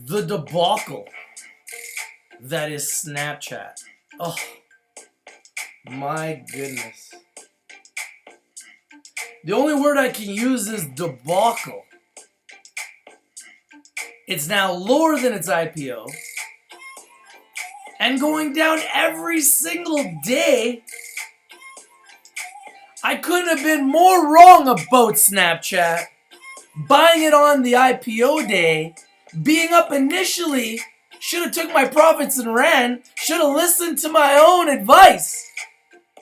The debacle that is Snapchat. Oh, my goodness. The only word I can use is debacle. It's now lower than its IPO and going down every single day. I couldn't have been more wrong about Snapchat. Buying it on the IPO day, being up initially, should have took my profits and ran, should have listened to my own advice.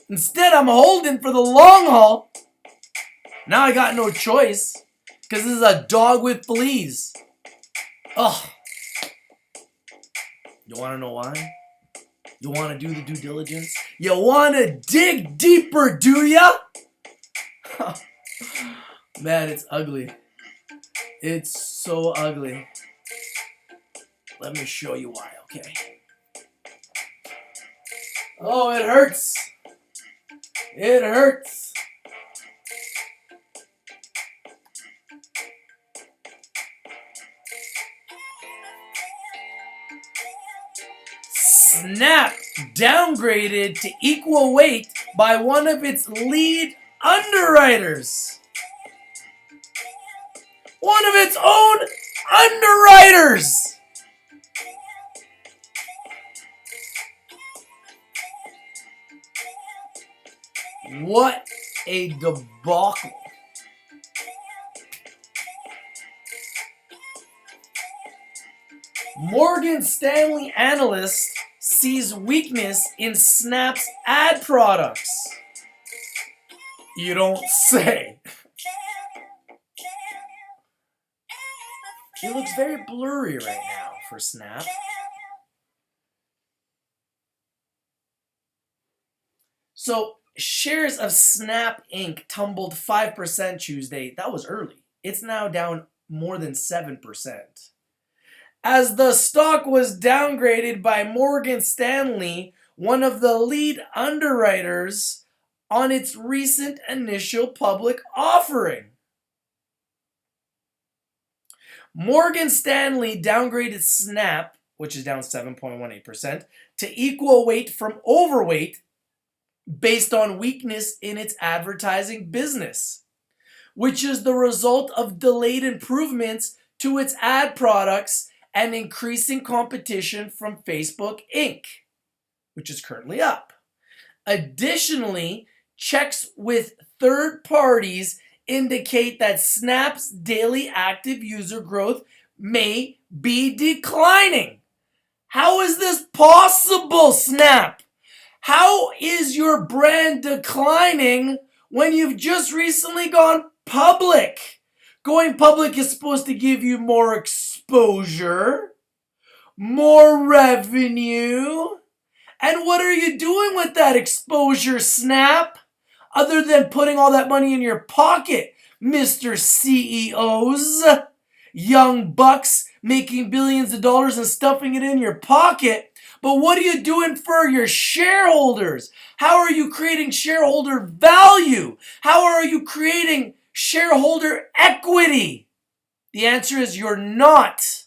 Instead, I'm holding for the long haul. Now I got no choice, because this is a dog with fleas. Ugh. You want to know why? You want to do the due diligence? You want to dig deeper, do ya? Man, it's ugly. It's so ugly. Let me show you why, okay? Oh, it hurts. It hurts. Snap downgraded to equal weight by one of its lead underwriters. One of its own underwriters. What a debacle. Morgan Stanley analyst sees weakness in Snap's ad products. You don't say. It looks very blurry right now for Snap. So, shares of Snap Inc. tumbled 5% Tuesday. That was early. It's now down more than 7%. As the stock was downgraded by Morgan Stanley, one of the lead underwriters, on its recent initial public offering. Morgan Stanley downgraded Snap, which is down 7.18%, to equal weight from overweight based on weakness in its advertising business, which is the result of delayed improvements to its ad products and increasing competition from Facebook Inc., which is currently up. Additionally, checks with third parties indicate that Snap's daily active user growth may be declining. How is this possible, Snap? How is your brand declining when you've just recently gone public? Going public is supposed to give you more exposure, more revenue. And what are you doing with that exposure, Snap? Other than putting all that money in your pocket, Mr. CEOs, young bucks making billions of dollars and stuffing it in your pocket. But what are you doing for your shareholders? How are you creating shareholder value? How are you creating shareholder equity? The answer is you're not.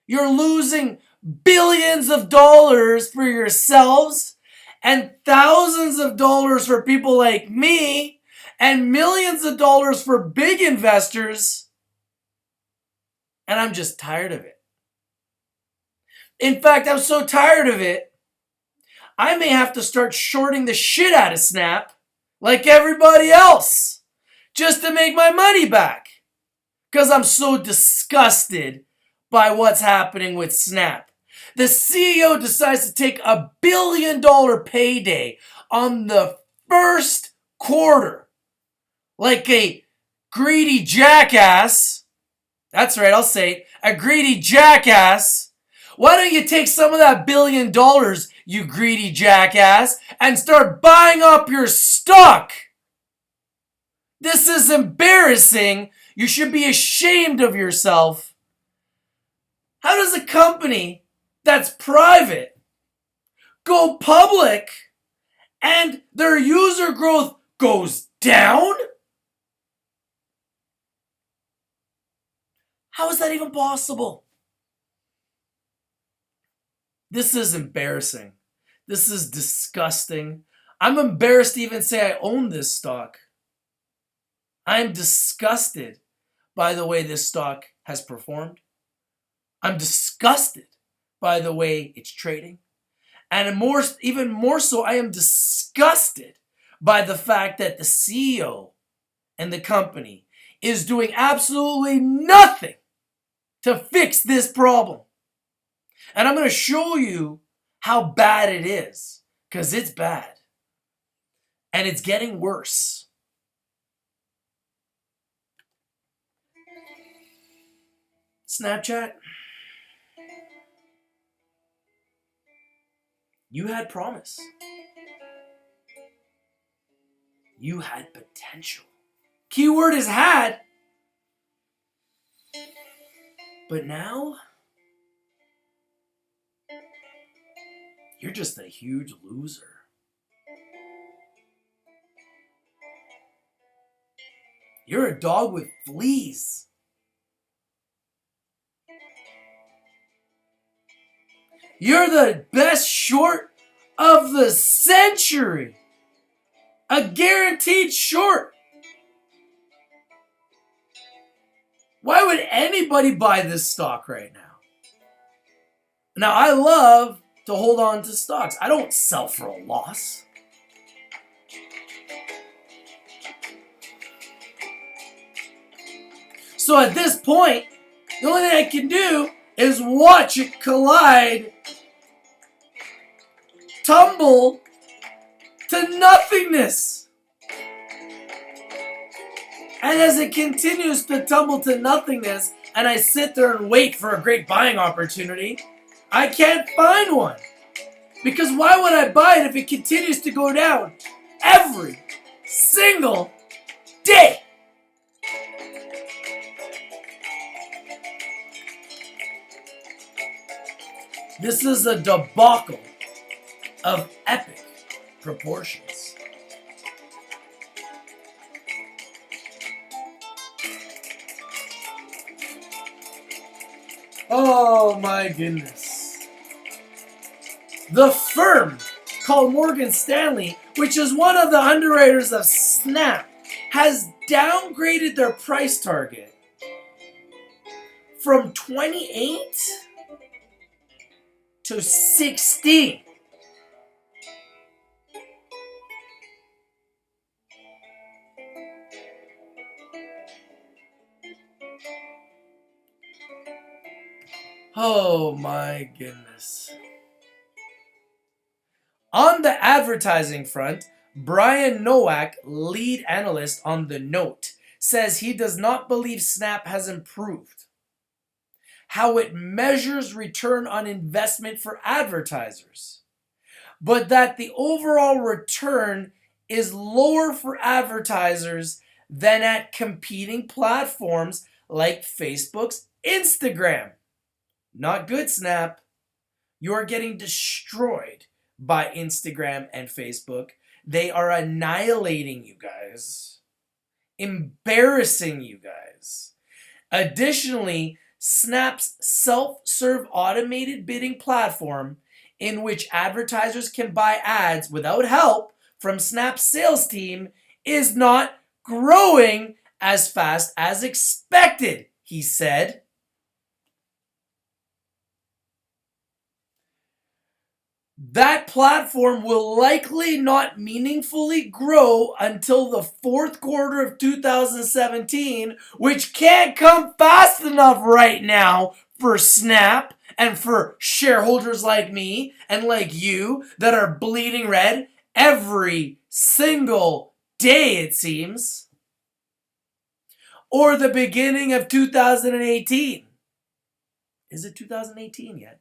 You're losing billions of dollars for yourselves and thousands of dollars for people like me and millions of dollars for big investors. And I'm just tired of it. In fact, I'm so tired of it, I may have to start shorting the shit out of Snap like everybody else just to make my money back. Because I'm so disgusted by what's happening with Snap. The CEO decides to take $1 billion payday on the first quarter. Like a greedy jackass. That's right, I'll say it. A greedy jackass. Why don't you take some of that $1 billion, you greedy jackass, and start buying up your stock? This is embarrassing. You should be ashamed of yourself. How does a company that's private go public and their user growth goes down? How is that even possible? This is embarrassing. This is disgusting. I'm embarrassed to even say I own this stock. I'm disgusted by the way this stock has performed. I'm disgusted by the way it's trading. And even more so, I am disgusted by the fact that the CEO and the company is doing absolutely nothing to fix this problem. And I'm going to show you how bad it is, because it's bad. And it's getting worse. Snapchat, you had promise. You had potential. Keyword is had. But now, you're just a huge loser. You're a dog with fleas. You're the best short of the century. A guaranteed short. Why would anybody buy this stock right now? Now, I love to hold on to stocks. I don't sell for a loss. So at this point, the only thing I can do is watch it collide, tumble to nothingness. And as it continues to tumble to nothingness, and I sit there and wait for a great buying opportunity, I can't find one. Because why would I buy it if it continues to go down every single day? This is a debacle of epic proportions. Oh my goodness. The firm called Morgan Stanley, which is one of the underwriters of Snap, has downgraded their price target from 28 to 16. Oh my goodness. On the advertising front, Brian Nowak, lead analyst on The Note, says he does not believe Snap has improved how it measures return on investment for advertisers, but that the overall return is lower for advertisers than at competing platforms like Facebook's Instagram. Not good, Snap. You are getting destroyed by Instagram and Facebook. They are annihilating you guys. Embarrassing you guys. Additionally, Snap's self-serve automated bidding platform, in which advertisers can buy ads without help from Snap's sales team, is not growing as fast as expected, he said. That platform will likely not meaningfully grow until the fourth quarter of 2017, which can't come fast enough right now for Snap and for shareholders like me and like you that are bleeding red every single day, it seems. Or the beginning of 2018. Is it 2018 yet?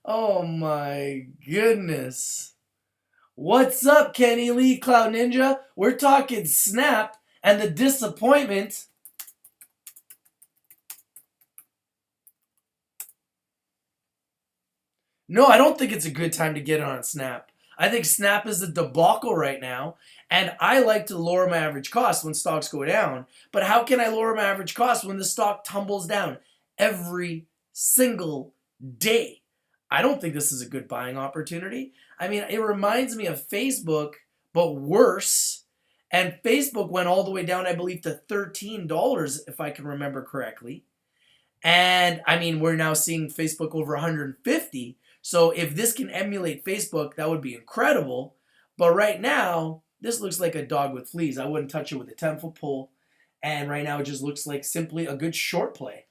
Oh my goodness. What's up, Kenny Lee, Cloud Ninja? We're talking Snap and the disappointment. No, I don't think it's a good time to get on Snap. I think Snap is a debacle right now, and I like to lower my average cost when stocks go down. But how can I lower my average cost when the stock tumbles down every single day. I don't think this is a good buying opportunity. I mean, it reminds me of Facebook, but worse. And Facebook went all the way down, I believe, to $13, if I can remember correctly. And I mean, we're now seeing Facebook over 150. So if this can emulate Facebook, that would be incredible. But right now, this looks like a dog with fleas. I wouldn't touch it with a 10-foot pole. And right now, it just looks like simply a good short play.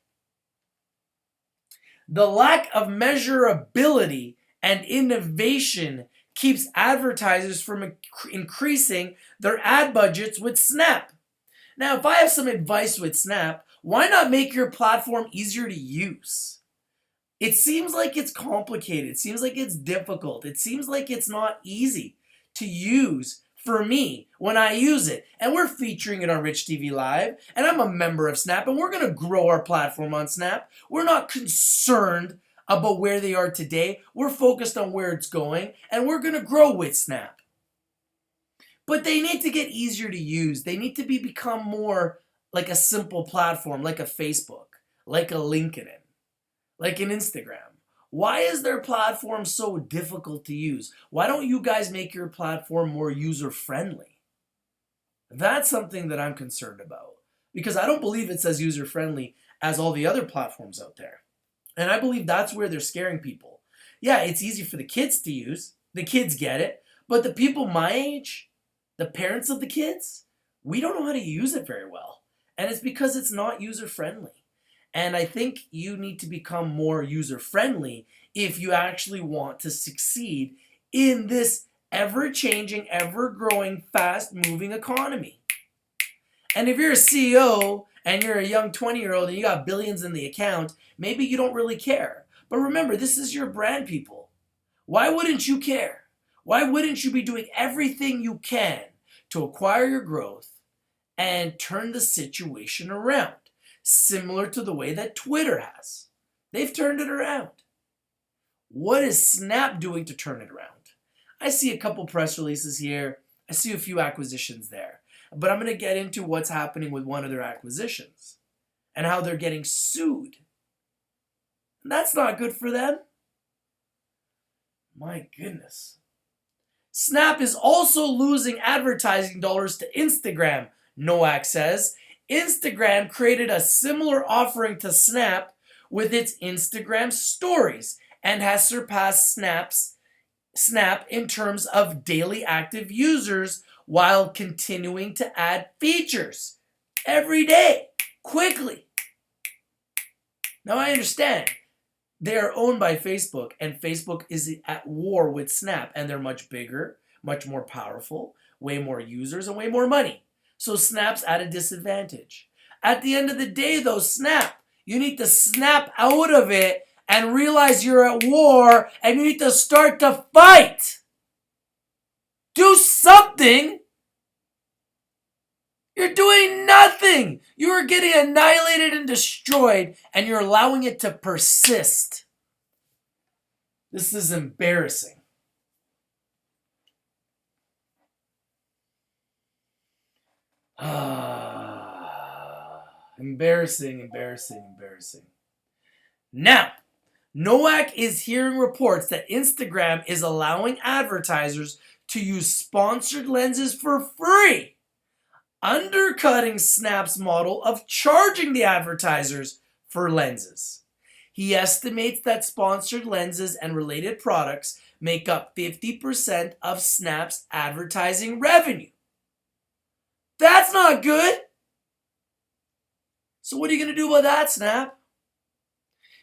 The lack of measurability and innovation keeps advertisers from increasing their ad budgets with Snap. Now, if I have some advice with Snap, why not make your platform easier to use? It seems like it's complicated. It seems like it's difficult. It seems like it's not easy to use for me when I use it. And we're featuring it on Rich TV Live, and I'm a member of Snap, and we're going to grow our platform on Snap. We're not concerned about where they are today. We're focused on where it's going, and we're going to grow with Snap. But they need to get easier to use. They need to become more like a simple platform, like a Facebook, like a LinkedIn, like an Instagram. Why is their platform so difficult to use? Why don't you guys make your platform more user-friendly? That's something that I'm concerned about, because I don't believe it's as user-friendly as all the other platforms out there. And I believe that's where they're scaring people. Yeah, it's easy for the kids to use. The kids get it. But the people my age, the parents of the kids, we don't know how to use it very well. And it's because it's not user-friendly. And I think you need to become more user-friendly if you actually want to succeed in this ever-changing, ever-growing, fast-moving economy. And if you're a CEO and you're a young 20-year-old and you got billions in the account, maybe you don't really care. But remember, this is your brand, people. Why wouldn't you care? Why wouldn't you be doing everything you can to acquire your growth and turn the situation around? Similar to the way that Twitter has. They've turned it around. What is Snap doing to turn it around? I see a couple press releases here. I see a few acquisitions there. But I'm going to get into what's happening with one of their acquisitions and how they're getting sued. And that's not good for them. My goodness. Snap is also losing advertising dollars to Instagram, Nowak says. Instagram created a similar offering to Snap with its Instagram stories and has surpassed Snap in terms of daily active users while continuing to add features every day, quickly. Now I understand they are owned by Facebook, and Facebook is at war with Snap, and they're much bigger, much more powerful, way more users, and way more money. So Snap's at a disadvantage. At the end of the day, though, Snap, you need to snap out of it and realize you're at war, and you need to start to fight. Do something. You're doing nothing. You are getting annihilated and destroyed, and you're allowing it to persist. This is embarrassing. Embarrassing. Now, Nowak is hearing reports that Instagram is allowing advertisers to use sponsored lenses for free, undercutting Snap's model of charging the advertisers for lenses. He estimates that sponsored lenses and related products make up 50% of Snap's advertising revenue. That's not good. So what are you going to do about that, Snap?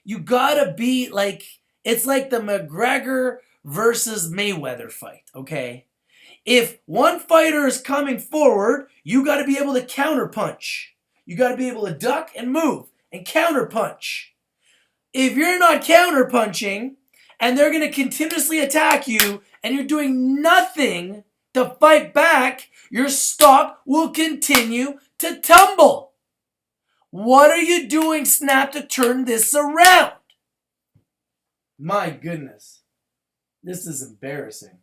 You gotta be like, it's like the McGregor versus Mayweather fight, okay? If one fighter is coming forward, you gotta be able to counterpunch. You gotta be able to duck and move and counterpunch. If you're not counterpunching and they're gonna continuously attack you and you're doing nothing to fight back, your stock will continue to tumble. What are you doing, Snap, to turn this around? My goodness. This is embarrassing.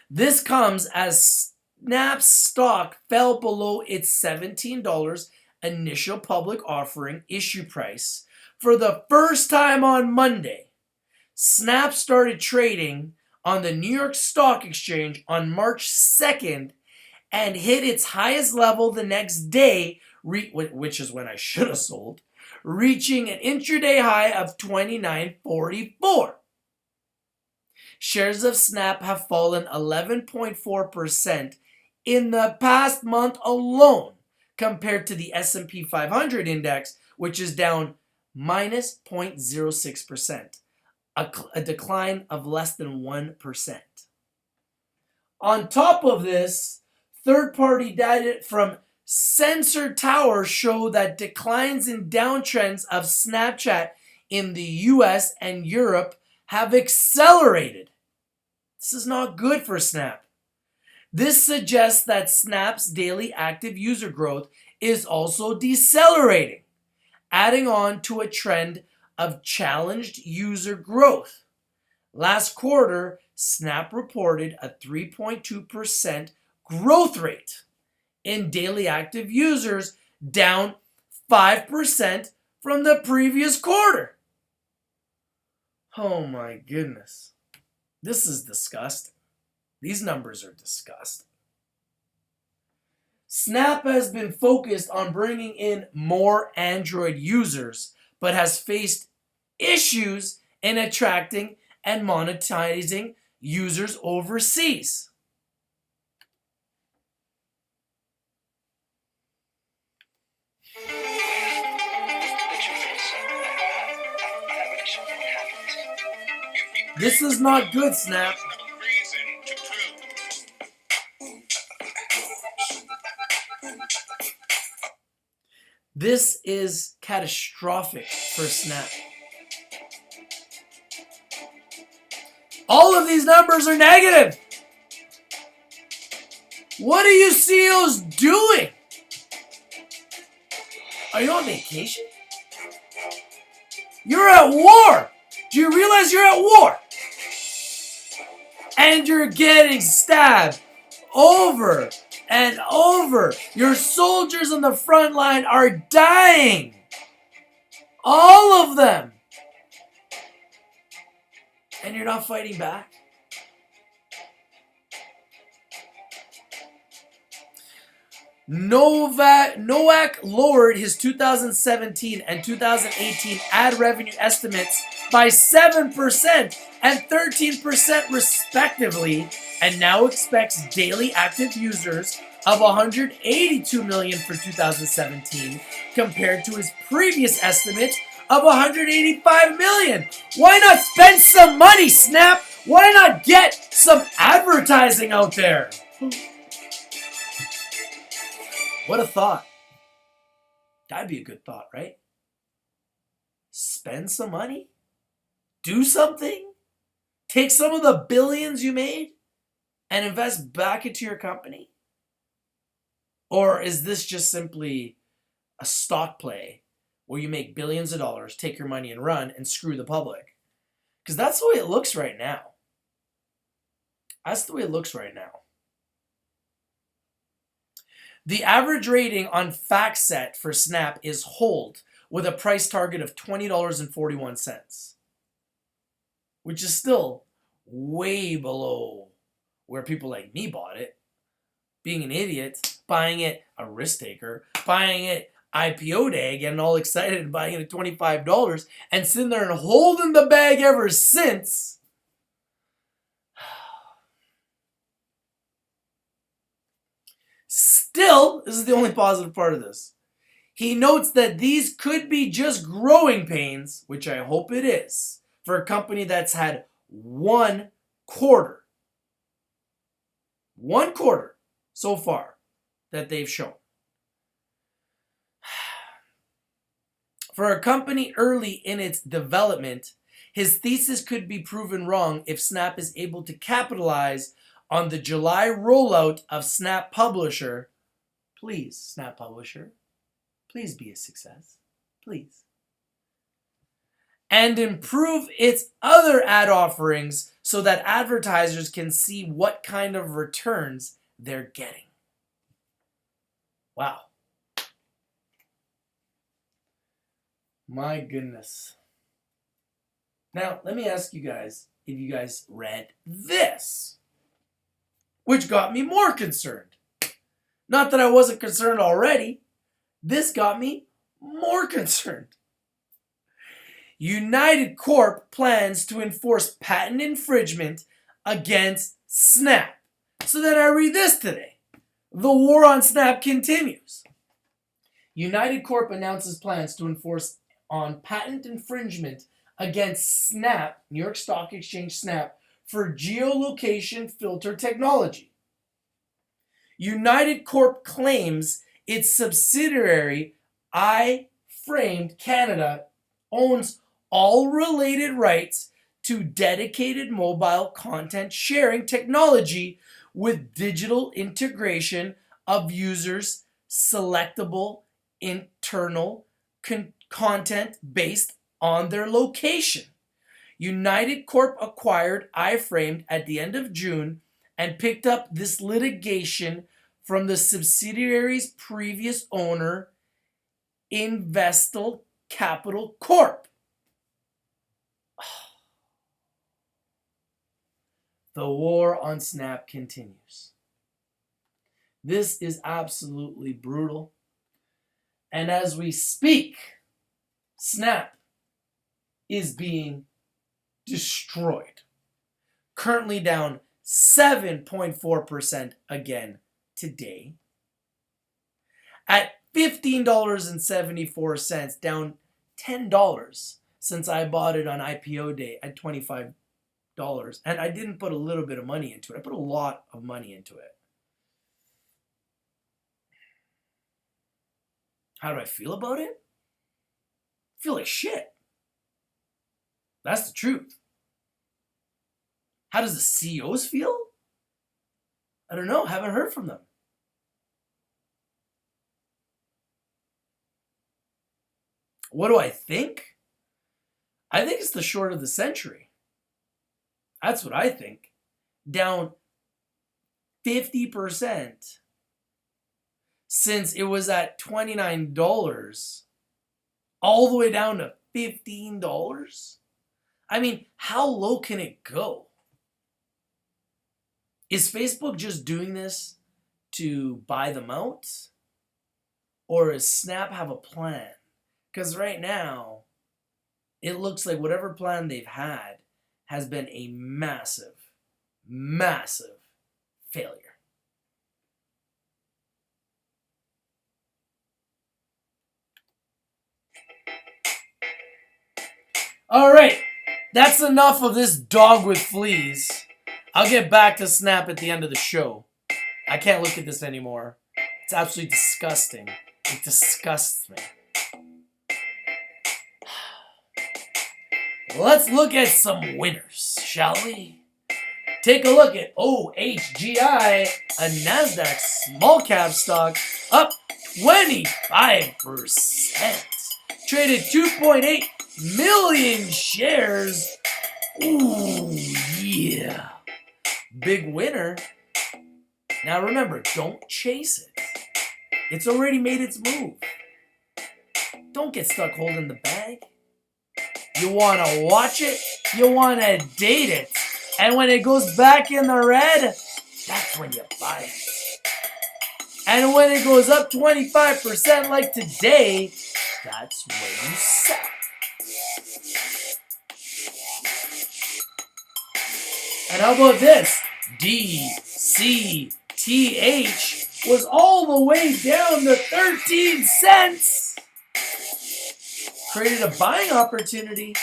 This comes as Snap's stock fell below its $17 initial public offering issue price, for the first time on Monday, Snap started trading on the New York Stock Exchange on March 2nd and hit its highest level the next day, which is when I should have sold, reaching an intraday high of $29.44. Shares of Snap have fallen 11.4% in the past month alone compared to the S&P 500 index, which is down minus 0.06%, a decline of less than 1%. On top of this, third-party data from Sensor Tower show that declines in downtrends of Snapchat in the US and Europe have accelerated. This is not good for Snap. This suggests that Snap's daily active user growth is also decelerating, adding on to a trend of challenged user growth. Last quarter, Snap reported a 3.2% growth rate in daily active users, down 5% from the previous quarter. Oh my goodness. This is disgusting. These numbers are disgusting. Snap has been focused on bringing in more Android users, but has faced issues in attracting and monetizing users overseas. This is not good, Snap. This is catastrophic for Snap. All of these numbers are negative. What are you CEOs doing? Are you on vacation? You're at war. Do you realize you're at war? And you're getting stabbed over and over. Your soldiers on the front line are dying. All of them. And you're not fighting back? Nowak lowered his 2017 and 2018 ad revenue estimates by 7% and 13% respectively, and now expects daily active users of 182 million for 2017 compared to his previous estimate of 185 million. Why not spend some money, Snap? Why not get some advertising out there? What a thought. That'd be a good thought, right? Spend some money? Do something? Take some of the billions you made and invest back into your company? Or is this just simply a stock play where you make billions of dollars, take your money and run and screw the public? Because that's the way it looks right now. That's the way it looks right now. The average rating on FactSet for Snap is hold, with a price target of $20.41, which is still way below where people like me bought it. Being an idiot, buying it a risk taker, buying it IPO day, getting all excited and buying it at $25 and sitting there and holding the bag ever since. Still, this is the only positive part of this. He notes that these could be just growing pains, which I hope it is, for a company that's had one quarter so far that they've shown. For a company early in its development, his thesis could be proven wrong if Snap is able to capitalize on the July rollout of Snap Publisher. Please, Snap Publisher, please be a success. Please. And improve its other ad offerings so that advertisers can see what kind of returns they're getting. Wow. My goodness. Now, let me ask you guys if you guys read this, which got me more concerned. Not that I wasn't concerned already. This got me more concerned. United Corp plans to enforce patent infringement against Snap. So then I read this today. The war on Snap continues. United Corp announces plans to enforce on patent infringement against Snap, New York Stock Exchange Snap, for geolocation filter technology. United Corp claims its subsidiary iFramed Canada owns all related rights to dedicated mobile content sharing technology with digital integration of users' selectable internal content based on their location. United Corp acquired iFramed at the end of June and picked up this litigation from the subsidiary's previous owner, Investel Capital Corp. The war on Snap continues. This is absolutely brutal. And as we speak, Snap is being destroyed. Currently down 7.4% again today. At $15.74, down $10 since I bought it on IPO day at $25. And I didn't put a little bit of money into it. I put a lot of money into it. How do I feel about it? I feel like shit. That's the truth. How does the CEOs feel? I don't know. Haven't heard from them. What do I think? I think it's the short of the century. That's what I think. Down 50% since it was at $29 all the way down to $15. I mean, how low can it go? Is Facebook just doing this to buy them out? Or does Snap have a plan? Because right now, it looks like whatever plan they've had has been a massive, massive failure. All right, that's enough of this dog with fleas. I'll get back to Snap at the end of the show. I can't look at this anymore. It's absolutely disgusting. It disgusts me. Let's look at some winners, shall we? Take a look at OHGI, a NASDAQ small cap stock, up 25%. Traded 2.8 million shares. Ooh, yeah. Big winner. Now remember, don't chase it. It's already made its move. Don't get stuck holding the bag. You want to watch it, you want to date it, and when it goes back in the red, that's when you buy it. And when it goes up 25% like today, that's when you sell. And how about this? DCTH was all the way down to 13 cents. Created a buying opportunity.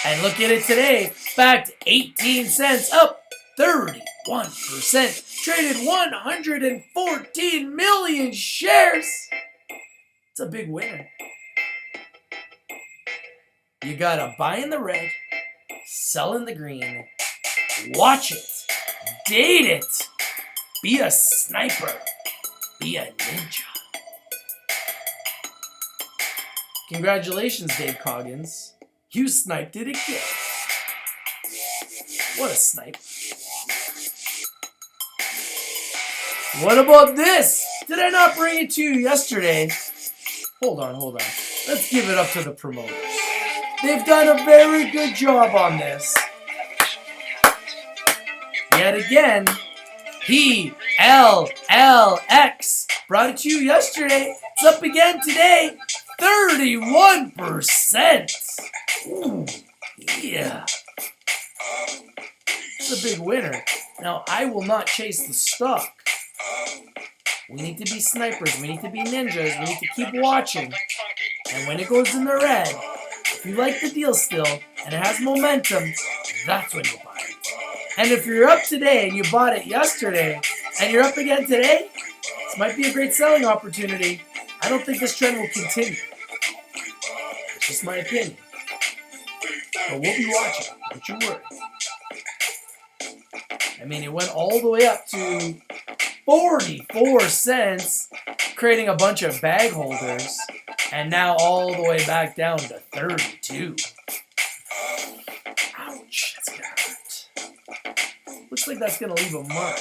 And look at it today. Back to 18 cents, up 31%. Traded 114 million shares. It's a big winner. You gotta buy in the red, sell in the green, watch it, date it, be a sniper, be a ninja. Congratulations, Dave Coggins. You sniped it again. What a snipe. What about this? Did I not bring it to you yesterday? Hold on. Let's give it up to the promoters. They've done a very good job on this. Yet again, PLLX brought it to you yesterday. It's up again today. 31%. Ooh, yeah. It's a big winner. Now, I will not chase the stock. We need to be snipers. We need to be ninjas. We need to keep watching. And when it goes in the red, if you like the deal still and it has momentum, that's when you buy it. And if you're up today and you bought it yesterday and you're up again today, this might be a great selling opportunity. I don't think this trend will continue. It's just my opinion. But we'll be watching. Don't you worry. I mean, it went all the way up to 44 cents, creating a bunch of bag holders, and now all the way back down to 32. Ouch, that's gonna hurt. Looks like that's gonna leave a mark.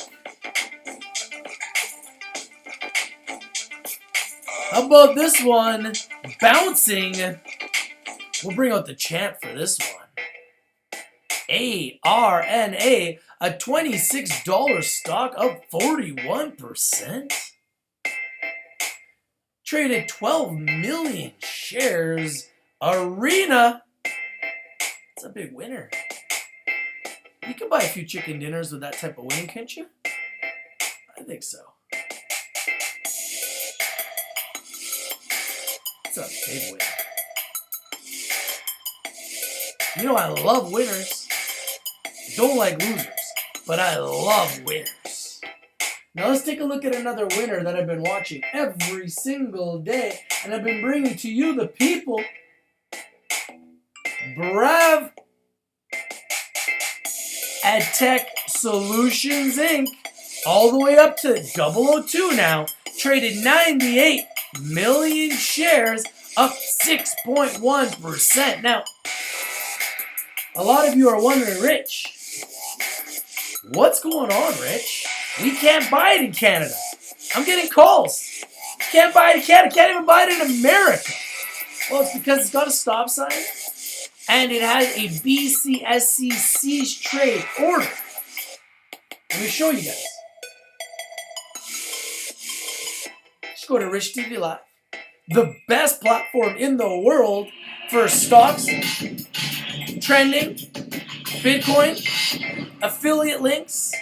How about this one? Bouncing. We'll bring out the chant for this one. ARNA, a $26 stock up 41%. Traded 12 million shares. Arena. It's a big winner. You can buy a few chicken dinners with that type of win, can't you? I think so. It's a big win. You know I love winners. Don't like losers, but I love winners. Now let's take a look at another winner that I've been watching every single day, and I've been bringing to you, the people. Brav EdTech Solutions Inc. all the way up to 002 now. Traded 98 million shares, up 6.1%. Now, a lot of you are wondering, Rich, what's going on, Rich? We can't buy it in Canada. I'm getting calls. Can't buy it in Canada. Can't even buy it in America. Well, it's because it's got a stop sign and it has a BCSC cease trade order. Let me show you guys. Just go to Rich TV Live, the best platform in the world for stocks, trending, Bitcoin, affiliate links.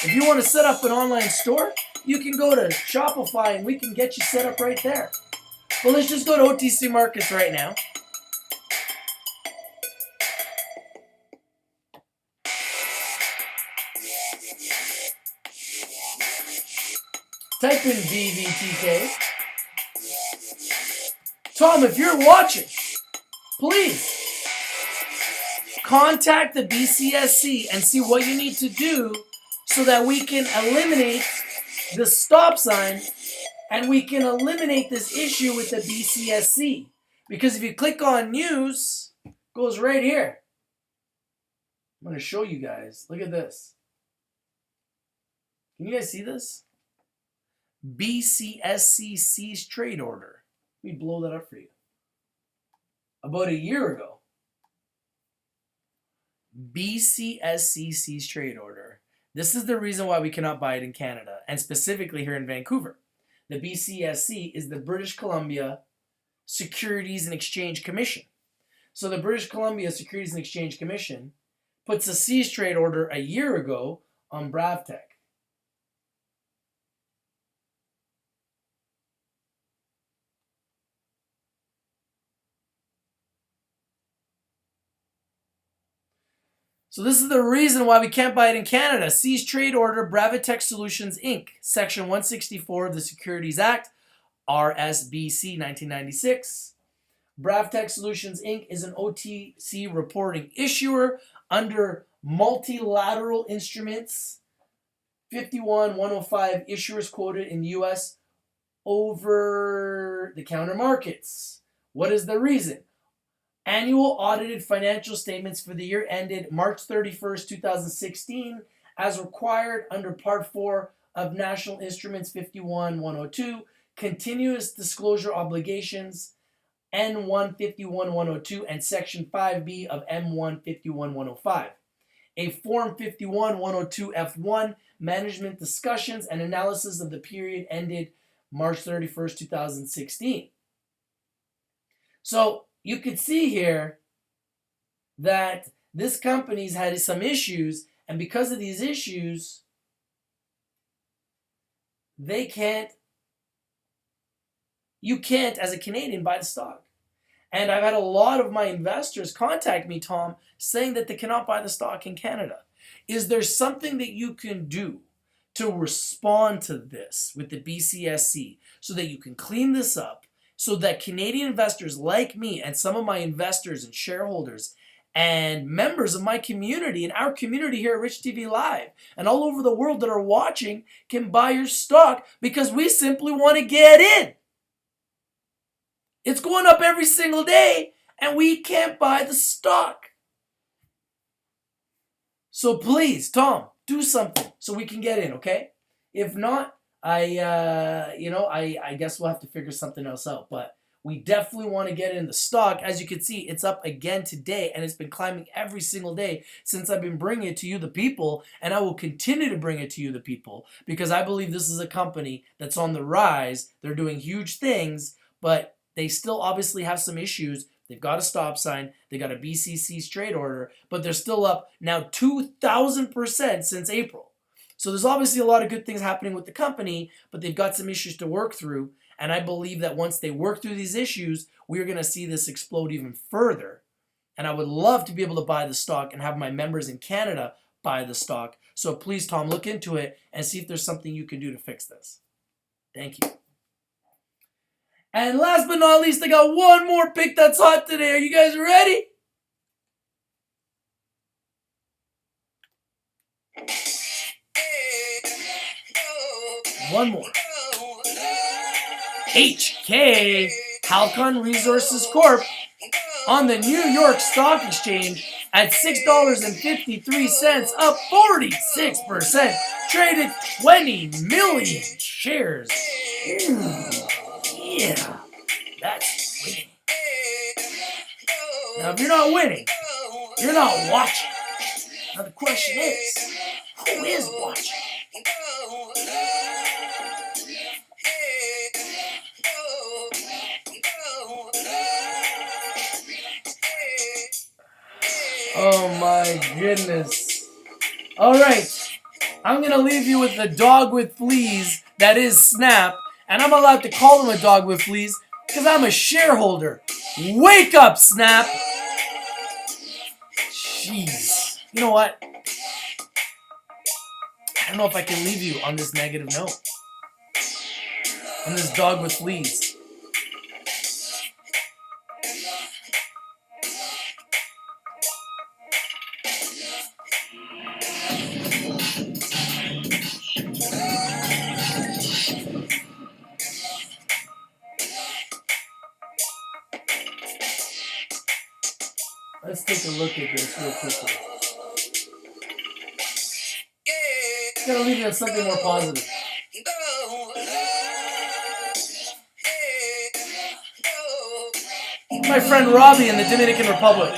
If you want to set up an online store, you can go to Shopify and we can get you set up right there. Well, let's just go to OTC Markets right now. Type in VVTK. Tom, if you're watching, please contact the BCSC and see what you need to do so that we can eliminate the stop sign and we can eliminate this issue with the BCSC. Because if you click on news, it goes right here. I'm going to show you guys. Look at this. Can you guys see this? BCSC cease trade order. Let me blow that up for you. About a year ago, BCSC cease trade order. This is the reason why we cannot buy it in Canada, and specifically here in Vancouver. The BCSC is the British Columbia Securities and Exchange Commission. So the British Columbia Securities and Exchange Commission puts a cease trade order a year ago on BravTech. So this is the reason why we can't buy it in Canada. Cease trade order, BravTech Solutions Inc., Section 164 of the Securities Act, RSBC 1996. BravTech Solutions Inc. is an OTC reporting issuer under multilateral instruments. 51,105 issuers quoted in U.S. over-the-counter markets. What is the reason? Annual audited financial statements for the year ended March 31st, 2016, as required under Part 4 of National Instruments 51-102, continuous disclosure obligations N151-102 and Section 5B of M151-105. A Form 51-102-F1, Management Discussions and Analysis of the period ended March 31st, 2016. So you could see here that this company's had some issues, and because of these issues, you can't, as a Canadian, buy the stock. And I've had a lot of my investors contact me, Tom, saying that they cannot buy the stock in Canada. Is there something that you can do to respond to this with the BCSC so that you can clean this up, so that Canadian investors like me and some of my investors and shareholders and members of my community and our community here at Rich TV Live and all over the world that are watching can buy your stock, because we simply want to get in? It's going up every single day and we can't buy the stock. So please, Tom, do something so we can get in, okay? If not, I guess we'll have to figure something else out. But we definitely want to get in the stock. As you can see, it's up again today, and it's been climbing every single day since I've been bringing it to you, the people, and I will continue to bring it to you, the people, because I believe this is a company that's on the rise. They're doing huge things, but they still obviously have some issues. They've got a stop sign. They got a BCC straight order, but they're still up now 2,000% since April. So there's obviously a lot of good things happening with the company, but they've got some issues to work through. And I believe that once they work through these issues, we're going to see this explode even further. And I would love to be able to buy the stock and have my members in Canada buy the stock. So please, Tom, look into it and see if there's something you can do to fix this. Thank you. And last but not least, I got one more pick that's hot today. Are you guys ready? One more. HK, Halcon Resources Corp, on the New York Stock Exchange at $6.53, up 46%. Traded 20 million shares. Yeah, that's winning. Now, if you're not winning, you're not watching. Now, the question is, who is watching? Oh my goodness. All right, I'm going to leave you with the dog with fleas that is Snap, and I'm allowed to call him a dog with fleas because I'm a shareholder. Wake up, Snap. Jeez. You know what? I don't know if I can leave you on this negative note. On this dog with fleas. Let's take a look at this real quickly. Gotta leave you on something more positive. My friend Robbie in the Dominican Republic.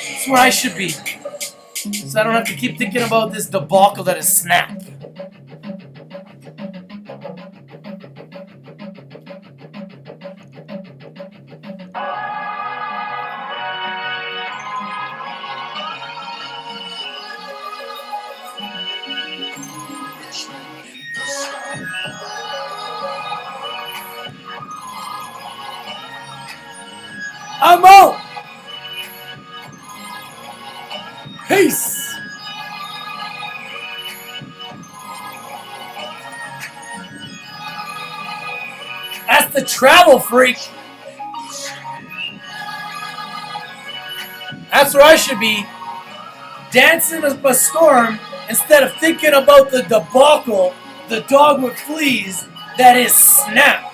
That's where I should be. So I don't have to keep thinking about this debacle that is Snap. I'm out! Peace! That's the travel freak! That's where I should be. Dancing up a storm instead of thinking about the debacle, the dog with fleas, that is Snap.